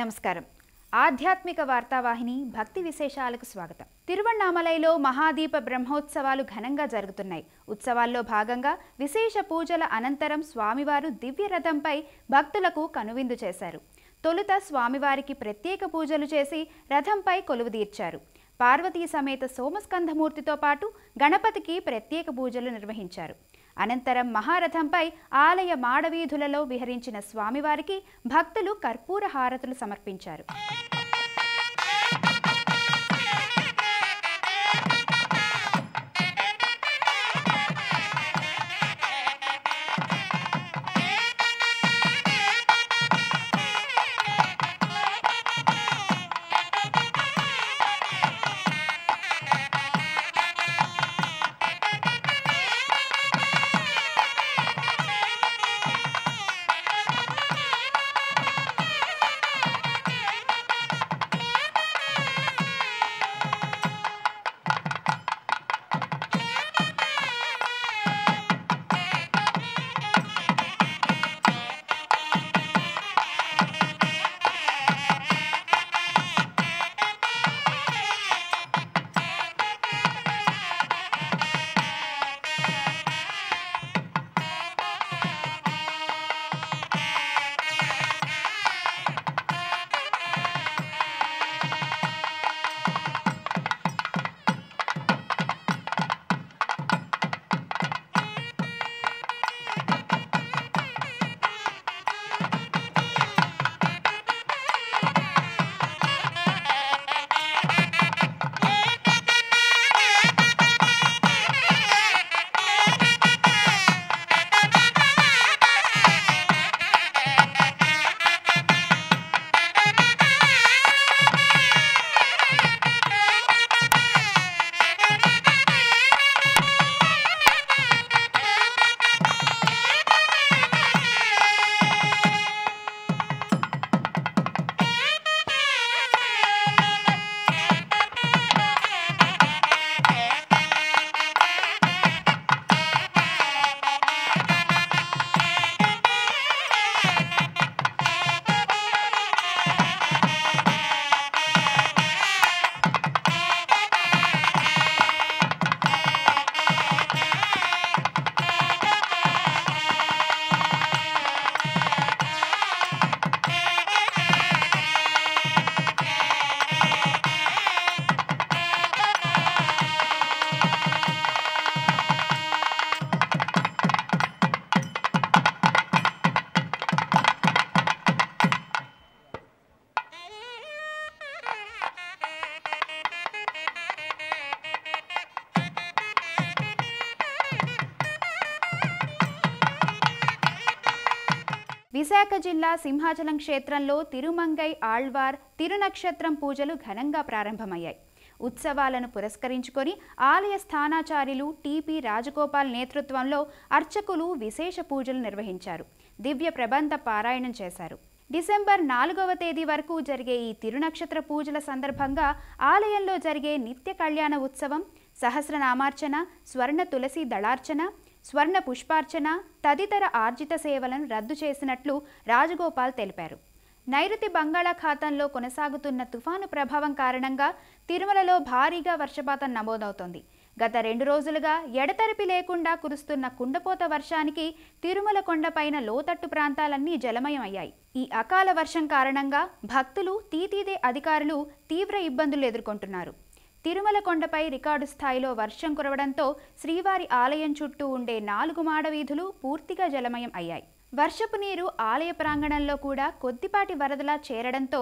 నమస్కారం. ఆధ్యాత్మిక వార్తావాహిని భక్తి విశేషాలకు స్వాగతం. తిరువణ్ణామలైలో మహాదీప బ్రహ్మోత్సవాలు ఘనంగా జరుగుతున్నాయి. ఉత్సవాల్లో భాగంగా విశేష పూజల అనంతరం స్వామివారు దివ్య రథంపై భక్తులకు కనువిందు చేశారు. తొలుత స్వామివారికి ప్రత్యేక పూజలు చేసి రథంపై కొలువుదీర్చారు. పార్వతీ సమేత సోమస్కంధమూర్తితో పాటు గణపతికి ప్రత్యేక పూజలు నిర్వహించారు. అనంతరం మహారథంపై ఆలయ మాడవీధులలో విహరించిన స్వామివారికి భక్తులు కర్పూర హారతులు సమర్పించారు. విశాఖ జిల్లా సింహాచలం క్షేత్రంలో తిరుమంగై ఆళ్వార్ తిరునక్షత్రం పూజలు ఘనంగా ప్రారంభమయ్యాయి. ఉత్సవాలను పురస్కరించుకొని ఆలయ స్థానాచార్యులు టిపి రాజగోపాల్ నేతృత్వంలో అర్చకులు విశేష పూజలు నిర్వహించారు. దివ్య ప్రబంధ పారాయణం చేశారు. డిసెంబర్ 4వ తేదీ వరకు జరిగే ఈ తిరునక్షత్ర పూజల సందర్భంగా ఆలయంలో జరిగే నిత్య కళ్యాణ ఉత్సవం, సహస్రనామార్చన, స్వర్ణ తులసి దళార్చన, స్వర్ణ పుష్పార్చన తదితర ఆర్జిత సేవలను రద్దు చేసినట్లు రాజగోపాల్ తెలిపారు. నైరుతి బంగాళాఖాతంలో కొనసాగుతున్న తుఫాను ప్రభావం కారణంగా తిరుమలలో భారీగా వర్షపాతం నమోదవుతోంది. గత 2 రోజులుగా ఎడతెరిపి లేకుండా కురుస్తున్న కుండపోత వర్షానికి తిరుమల కొండపైన లోతట్టు ప్రాంతాలన్నీ జలమయం అయ్యాయి. ఈ అకాల వర్షం కారణంగా భక్తులు, టీటీడీ అధికారులు తీవ్ర ఇబ్బందులు ఎదుర్కొంటున్నారు. తిరుమల కొండపై రికార్డు స్థాయిలో వర్షం కురవడంతో శ్రీవారి ఆలయం చుట్టూ ఉండే 4 మాడవీధులు పూర్తిగా జలమయం అయ్యాయి. వర్షపు నీరు ఆలయ ప్రాంగణంలో కూడా కొద్దిపాటి వరదలా చేరడంతో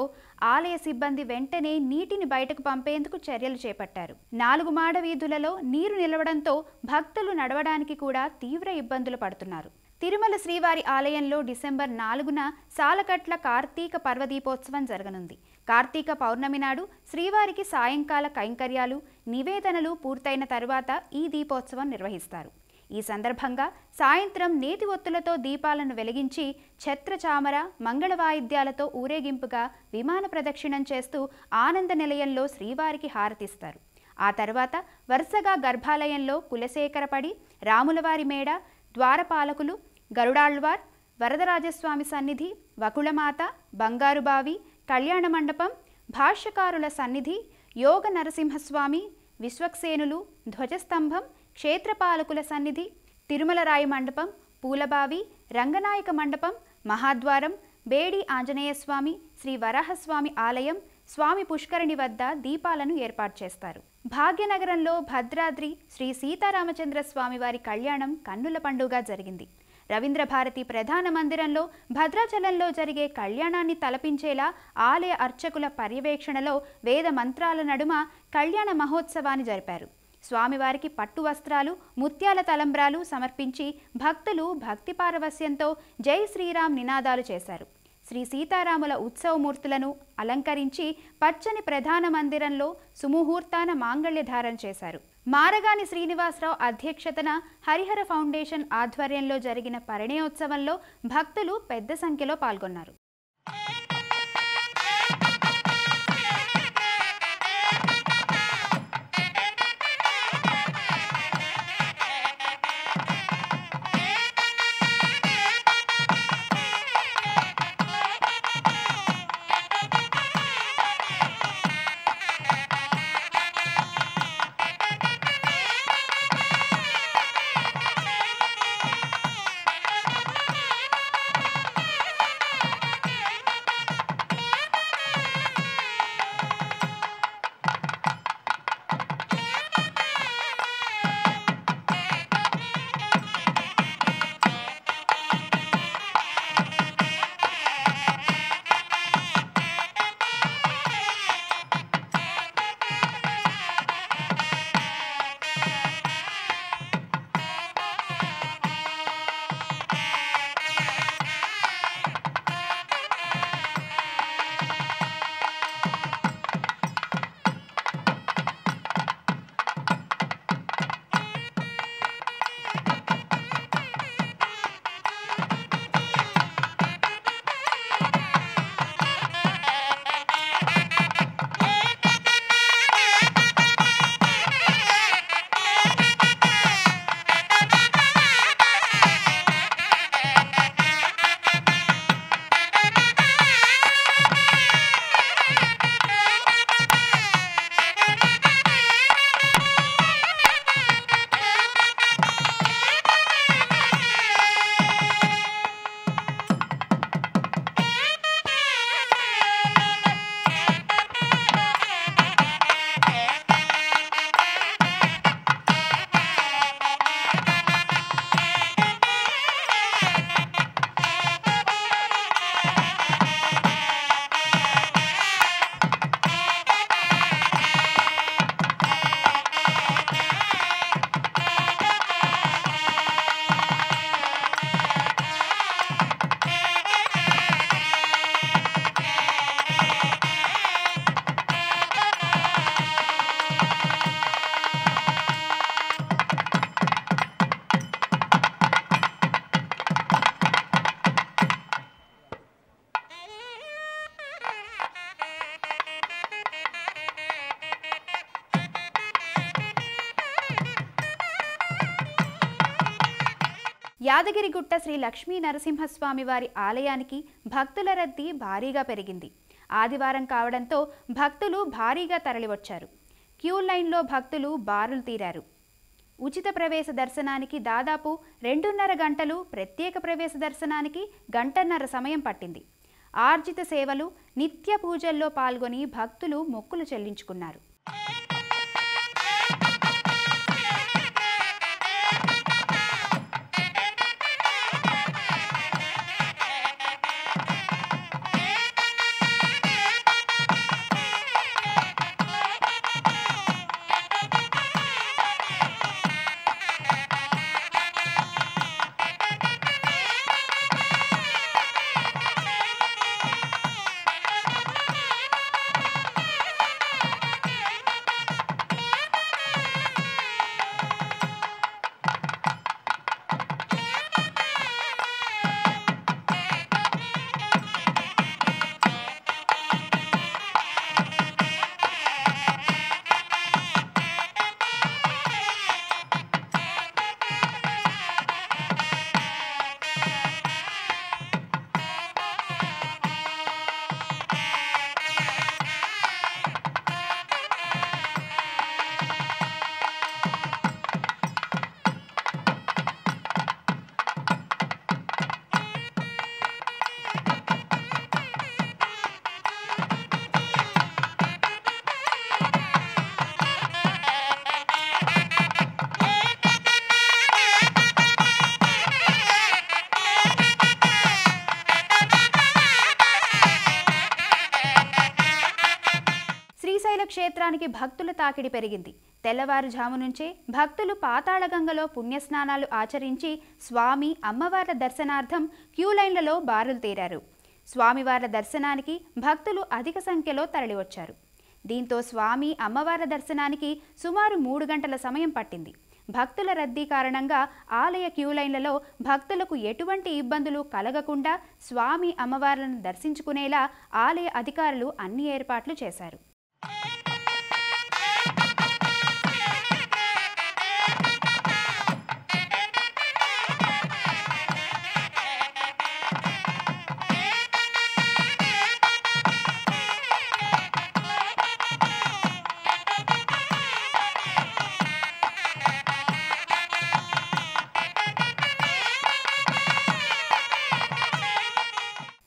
ఆలయ సిబ్బంది వెంటనే నీటిని బయటకు పంపేందుకు చర్యలు చేపట్టారు. 4 మాడవీధులలో నీరు నిలవడంతో భక్తులు నడవడానికి కూడా తీవ్ర ఇబ్బందులు పడుతున్నారు. తిరుమల శ్రీవారి ఆలయంలో డిసెంబర్ 4న సాలకట్ల కార్తీక పర్వదీపోత్సవం జరగనుంది. కార్తీక పౌర్ణమి నాడు శ్రీవారికి సాయంకాల కైంకర్యాలు, నివేదనలు పూర్తయిన తరువాత ఈ దీపోత్సవం నిర్వహిస్తారు. ఈ సందర్భంగా సాయంత్రం నేతి ఒత్తులతో దీపాలను వెలిగించి ఛత్రచామర, మంగళ వాయిద్యాలతో ఊరేగింపుగా విమాన ప్రదక్షిణం చేస్తూ ఆనంద నిలయంలో శ్రీవారికి హారతిస్తారు. ఆ తర్వాత వరుసగా గర్భాలయంలో కులశేఖరపడి, రాములవారి మేడ, ద్వారపాలకులు, గరుడాళ్వార్, వరదరాజస్వామి సన్నిధి, వకుళమాత, బంగారుబావి, కళ్యాణ మండపం, భాష్యకారుల సన్నిధి, యోగ నరసింహస్వామి, విశ్వక్సేనులు, ధ్వజస్తంభం, క్షేత్రపాలకుల సన్నిధి, తిరుమలరాయి మండపం, పూలబావి, రంగనాయక మండపం, మహాద్వారం, బేడి ఆంజనేయస్వామి, శ్రీ వరాహస్వామి ఆలయం, స్వామి పుష్కరిణి వద్ద దీపాలను ఏర్పాటు చేస్తారు. భాగ్యనగరంలో భద్రాద్రి శ్రీ సీతారామచంద్ర స్వామి వారి కళ్యాణం కన్నుల పండుగ జరిగింది. రవీంద్ర భారతి ప్రధాన మందిరంలో భద్రాచలంలో జరిగే కళ్యాణాన్ని తలపించేలా ఆలయ అర్చకుల పర్యవేక్షణలో వేద మంత్రాల నడుమ కళ్యాణ మహోత్సవాన్ని జరిపారు. స్వామివారికి పట్టు వస్త్రాలు, ముత్యాల తలంబ్రాలు సమర్పించి భక్తులు భక్తి పారవస్యంతో జై శ్రీరామ్ నినాదాలు చేశారు. శ్రీ సీతారాముల ఉత్సవమూర్తులను అలంకరించి పచ్చని ప్రధాన మందిరంలో సుముహూర్తాన మాంగళ్యధారణ చేశారు. మారగాని శ్రీనివాసరావు అధ్యక్షతన హరిహర ఫౌండేషన్ ఆధ్వర్యంలో జరిగిన పరిణయోత్సవంలో భక్తులు పెద్ద సంఖ్యలో పాల్గొన్నారు. యాదగిరిగుట్ట శ్రీ లక్ష్మీ నరసింహస్వామి వారి ఆలయానికి భక్తుల రద్దీ భారీగా పెరిగింది. ఆదివారం కావడంతో భక్తులు భారీగా తరలివచ్చారు. క్యూ లైన్లో భక్తులు బారులు తీరారు. ఉచిత ప్రవేశ దర్శనానికి దాదాపు 2.5 గంటలు, ప్రత్యేక ప్రవేశ దర్శనానికి 1.5 గంటల సమయం పట్టింది. ఆర్జిత సేవలు, నిత్య పూజల్లో పాల్గొని భక్తులు మొక్కులు చెల్లించుకున్నారు. క్షేత్రానికి భక్తుల తాకిడి పెరిగింది. తెల్లవారుజాము నుంచే భక్తులు పాతాళగంగలో పుణ్యస్నానాలు ఆచరించి స్వామి అమ్మవార్ల దర్శనార్థం క్యూలైన్లలో బారులు తీరారు. స్వామివార్ల దర్శనానికి భక్తులు అధిక సంఖ్యలో తరలివచ్చారు. దీంతో స్వామి అమ్మవార్ల దర్శనానికి సుమారు 3 గంటల సమయం పట్టింది. భక్తుల రద్దీ కారణంగా ఆలయ క్యూలైన్లలో భక్తులకు ఎటువంటి ఇబ్బందులు కలగకుండా స్వామి అమ్మవార్లను దర్శించుకునేలా ఆలయ అధికారులు అన్ని ఏర్పాట్లు చేశారు.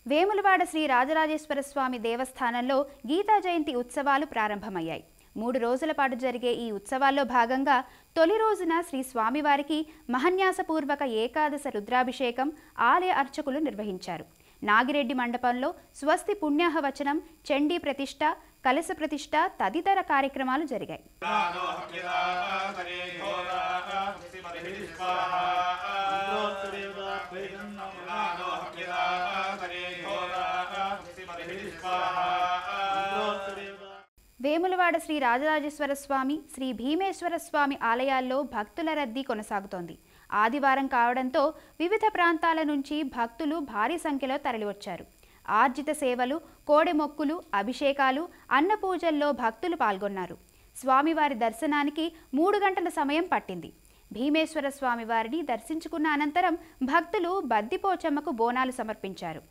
వేములవాడ శ్రీ రాజరాజేశ్వర స్వామి దేవస్థానంలో గీతా జయంతి ఉత్సవాలు ప్రారంభమయ్యాయి. 3 రోజుల పాటు జరిగే ఈ ఉత్సవాల్లో భాగంగా తొలి రోజున శ్రీ స్వామివారికి మహన్యాసపూర్వక ఏకాదశ రుద్రాభిషేకం ఆలయ అర్చకులు నిర్వహించారు. నాగిరెడ్డి మండపంలో స్వస్తి పుణ్యాహవచనం, చండీ ప్రతిష్ఠ, కలశ ప్రతిష్ఠ తదితర కార్యక్రమాలు జరిగాయి. వేములవాడ శ్రీ రాజరాజేశ్వర స్వామి, శ్రీ భీమేశ్వర స్వామి ఆలయాల్లో భక్తుల రద్దీ కొనసాగుతోంది. ఆదివారం కావడంతో వివిధ ప్రాంతాల నుంచి భక్తులు భారీ సంఖ్యలో తరలివచ్చారు. ఆర్జిత సేవలు, కోడెమొక్కులు, అభిషేకాలు, అన్నపూజల్లో భక్తులు పాల్గొన్నారు. స్వామివారి దర్శనానికి 3 గంటల సమయం పట్టింది. భీమేశ్వర స్వామివారిని దర్శించుకున్న అనంతరం భక్తులు బద్దిపోచమ్మకు బోనాలు సమర్పించారు.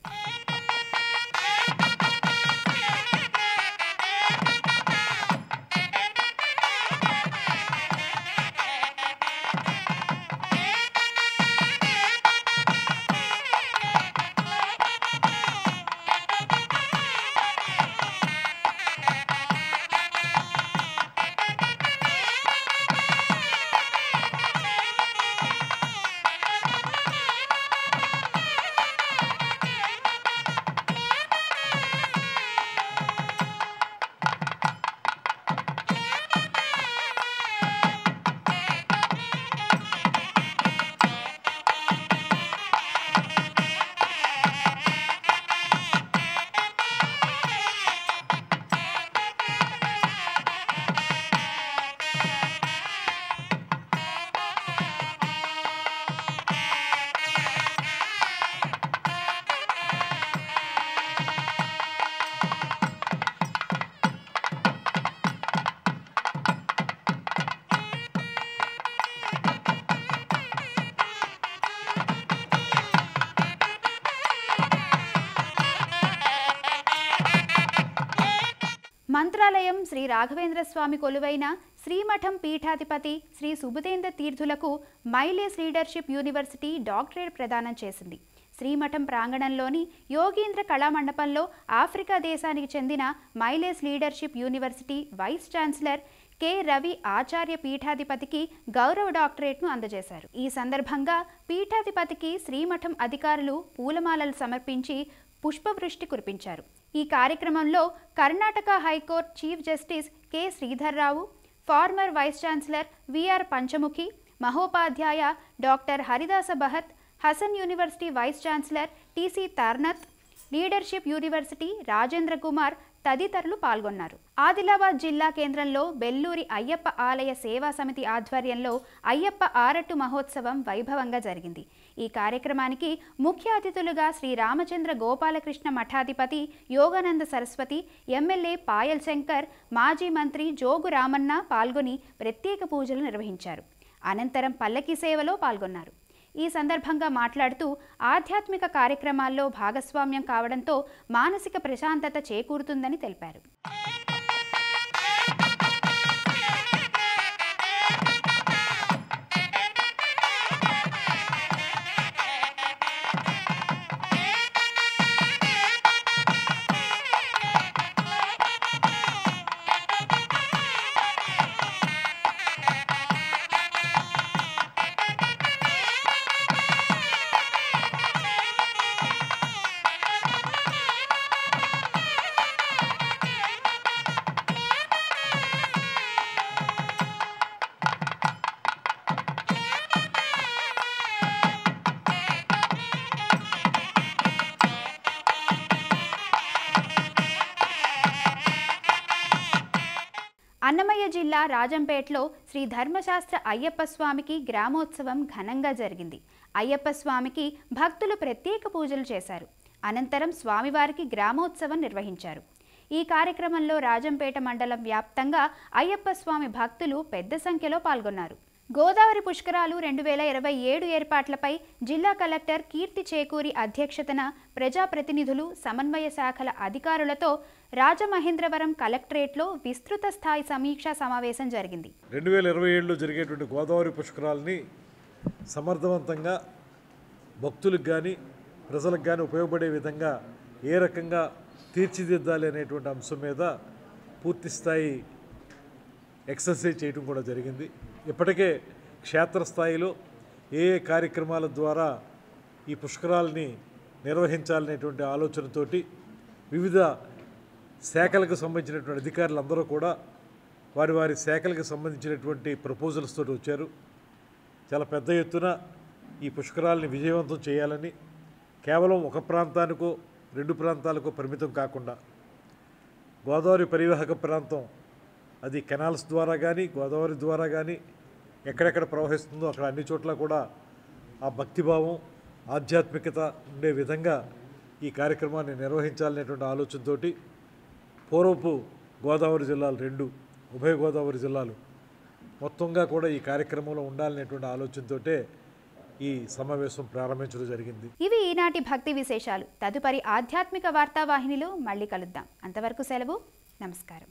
మంత్రాలయం శ్రీ రాఘవేంద్ర స్వామి కొలువైన శ్రీమఠం పీఠాధిపతి శ్రీ సుబుధేంద్ర తీర్థులకు మైలేస్ లీడర్షిప్ యూనివర్సిటీ డాక్టరేట్ ప్రదానం చేసింది. శ్రీమఠం ప్రాంగణంలోని యోగీంద్ర కళామండపంలో ఆఫ్రికా దేశానికి చెందిన Myles leadership university vice chancellor K Ravi Acharya పీఠాధిపతికి గౌరవ డాక్టరేట్ను అందజేశారు. ఈ సందర్భంగా పీఠాధిపతికి శ్రీమఠం అధికారులు పూలమాలలు సమర్పించి పుష్పవృష్టి కురిపించారు. ఈ కార్యక్రమంలో Karnataka high court chief justice K Sridhar Rao, former vice chancellor V R Panchamukhi, Mahopadhyaya doctor Haridasa Bhat, Hassan university vice chancellor T C Tarnath, leadership university Rajendra Kumar తదితరులు పాల్గొన్నారు. ఆదిలాబాద్ జిల్లా కేంద్రంలో బెల్లూరి అయ్యప్ప ఆలయ సేవా సమితి ఆధ్వర్యంలో అయ్యప్ప ఆరట్టు మహోత్సవం వైభవంగా జరిగింది. ఈ కార్యక్రమానికి ముఖ్య అతిథులుగా శ్రీ రామచంద్ర గోపాలకృష్ణ మఠాధిపతి యోగానంద సరస్వతి, ఎమ్మెల్యే పాయల్ శంకర్, మాజీ మంత్రి జోగు రామన్న పాల్గొని ప్రత్యేక పూజలు నిర్వహించారు. అనంతరం పల్లకీ సేవలో పాల్గొన్నారు. ఈ సందర్భంగా మాట్లాడుతూ ఆధ్యాత్మిక కార్యక్రమాల్లో భాగస్వామ్యం కావడంతో మానసిక ప్రశాంతత చేకూరుతుందని తెలిపారు. అన్నమయ్య జిల్లా రాజంపేటలో శ్రీ ధర్మశాస్త్ర అయ్యప్ప స్వామికి గ్రామోత్సవం ఘనంగా జరిగింది. అయ్యప్ప స్వామికి భక్తులు ప్రత్యేక పూజలు చేశారు. అనంతరం స్వామివారికి గ్రామోత్సవం నిర్వహించారు. ఈ కార్యక్రమంలో రాజంపేట మండలం వ్యాప్తంగా అయ్యప్ప స్వామి భక్తులు పెద్ద సంఖ్యలో పాల్గొన్నారు. గోదావరి పుష్కరాలు 2027 ఏర్పాట్లపై జిల్లా కలెక్టర్ కీర్తి చేకూరి అధ్యక్షతన ప్రజాప్రతినిధులు, సమన్వయ శాఖల అధికారులతో రాజమహేంద్రవరం కలెక్టరేట్లో విస్తృత స్థాయి సమీక్షా సమావేశం జరిగింది. 2027లో జరిగేటువంటి గోదావరి పుష్కరాలని సమర్థవంతంగా భక్తులకు కానీ ప్రజలకు కానీ ఉపయోగపడే విధంగా ఏ రకంగా తీర్చిదిద్దాలి అనేటువంటి అంశం మీద పూర్తిస్థాయి ఎక్సర్సైజ్ చేయడం కూడా జరిగింది. ఇప్పటికే క్షేత్రస్థాయిలో ఏ కార్యక్రమాల ద్వారా ఈ పుష్కరాలని నిర్వహించాలనేటువంటి ఆలోచనతోటి వివిధ శాఖలకు సంబంధించినటువంటి అధికారులందరూ కూడా వారి శాఖలకు సంబంధించినటువంటి ప్రపోజల్స్ తోటి వచ్చారు. చాలా పెద్ద ఎత్తున ఈ పుష్కరాలని విజయవంతం చేయాలని, కేవలం ఒక ప్రాంతానికో 2 ప్రాంతాలకో పరిమితం కాకుండా గోదావరి పరివాహక ప్రాంతం అది కెనాల్స్ ద్వారా కానీ గోదావరి ద్వారా కానీ ఎక్కడెక్కడ ప్రవహిస్తుందో అక్కడ అన్ని చోట్ల కూడా ఆ భక్తిభావం, ఆధ్యాత్మికత ఉండే విధంగా ఈ కార్యక్రమాన్ని నిర్వహించాలనేటువంటి ఆలోచనతోటి పూర్వపు గోదావరి జిల్లాలు 2 ఉభయ గోదావరి జిల్లాలు మొత్తంగా కూడా ఈ కార్యక్రమంలో ఉండాలనేటువంటి ఆలోచనతోటే ఈ సమావేశం ప్రారంభించడం జరిగింది. ఇవి ఈనాటి భక్తి విశేషాలు. తదుపరి ఆధ్యాత్మిక వార్తావాహినిలో మళ్ళీ కలుద్దాం. అంతవరకు సెలవు. నమస్కారం.